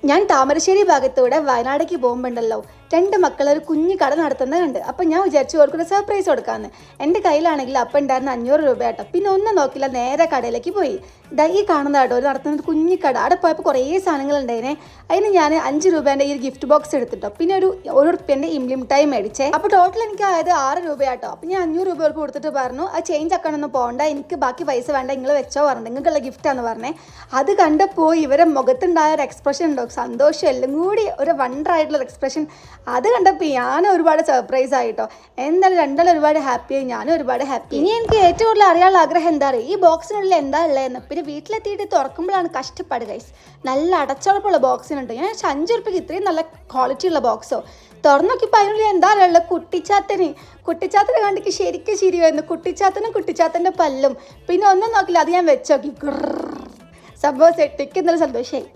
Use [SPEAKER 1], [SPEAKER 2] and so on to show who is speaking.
[SPEAKER 1] ഞാൻ താമരശ്ശേരി ഭാഗത്തൂടെ വയനാടേക്ക് പോകുമ്പോണ്ടല്ലോ 2 മക്കൾ ഒരു കുഞ്ഞു കട നടത്തുന്നുണ്ട്. അപ്പം ഞാൻ വിചാരിച്ചു അവർക്കൊരു സർപ്രൈസ് കൊടുക്കാമെന്ന്. എൻ്റെ കയ്യിലാണെങ്കിൽ അപ്പം ഉണ്ടായിരുന്ന 500 രൂപ കേട്ടോ. പിന്നെ ഒന്നും നോക്കില്ല, നേരെ കടയിലേക്ക് പോയി. ഈ കാണുന്ന കേട്ടോ ഒരു നടത്തുന്ന കുഞ്ഞു കട. അവിടെ പോയപ്പോൾ കുറേ സാധനങ്ങളുണ്ടായിനെ. അതിന് ഞാൻ 5 രൂപേൻ്റെ ഈ ഒരു ഗിഫ്റ്റ് ബോക്സ് എടുത്തിട്ടോ. പിന്നെ ഒരു ഉറുപ്പ്യൻ്റെ ഇംലി മിഠായി മേടിച്ചേ. അപ്പോൾ ടോട്ടൽ എനിക്ക് ആയത് 6 രൂപ കേട്ടോ. അപ്പം ഞാൻ 500 രൂപ അവർക്ക് കൊടുത്തിട്ട് പറഞ്ഞു, ആ ചേഞ്ച് ആക്കാനൊന്നും പോകണ്ട, എനിക്ക് ബാക്കി പൈസ വേണ്ട, നിങ്ങൾ വെച്ചോ പറഞ്ഞു, നിങ്ങൾക്കുള്ള ഗിഫ്റ്റാന്ന് പറഞ്ഞേ. അത് കണ്ടപ്പോൾ ഇവരെ മുഖത്തുണ്ടായ ഒരു എക്സ്പ്രഷൻ ഉണ്ടോ, സന്തോഷം എല്ലാം കൂടി ഒരു വണ്ടറായിട്ടുള്ള എക്സ്പ്രഷൻ. അത് കണ്ടപ്പോൾ ഞാൻ ഒരുപാട് സർപ്രൈസ് ആയിട്ടോ. എന്തായാലും രണ്ടാളും ഒരുപാട് ഹാപ്പിയായി, ഞാനും ഒരുപാട് ഹാപ്പി. ഇനി എനിക്ക് ഏറ്റവും കൂടുതൽ അറിയാനുള്ള ആഗ്രഹം എന്താ അറിയാം, ഈ ബോക്സിനുള്ളിൽ എന്താ ഉള്ളതെന്ന്. പിന്നെ വീട്ടിലെത്തിയിട്ട് തുറക്കുമ്പോഴാണ് കഷ്ടപ്പാട് ഗൈസ്. നല്ല അടച്ചുറപ്പുള്ള ബോക്സിനുണ്ട്. ഞാൻ 5 രൂപയ്ക്ക് ഇത്രയും നല്ല ക്വാളിറ്റി ഉള്ള ബോക്സോ തുറന്നു നോക്കിയപ്പോൾ അതിനുള്ളിൽ എന്താ ഉള്ളത്, കുട്ടിച്ചാത്തനെ കണ്ടിക്ക് ശരിക്കും ചിരി വരുന്നു. കുട്ടിച്ചാത്തൻ്റെ പല്ലും. പിന്നെ ഒന്നും നോക്കില്ല, അത് ഞാൻ വെച്ചോക്കി. സംഭവം സെറ്റിക്ക് എന്നുള്ള സന്തോഷമായി.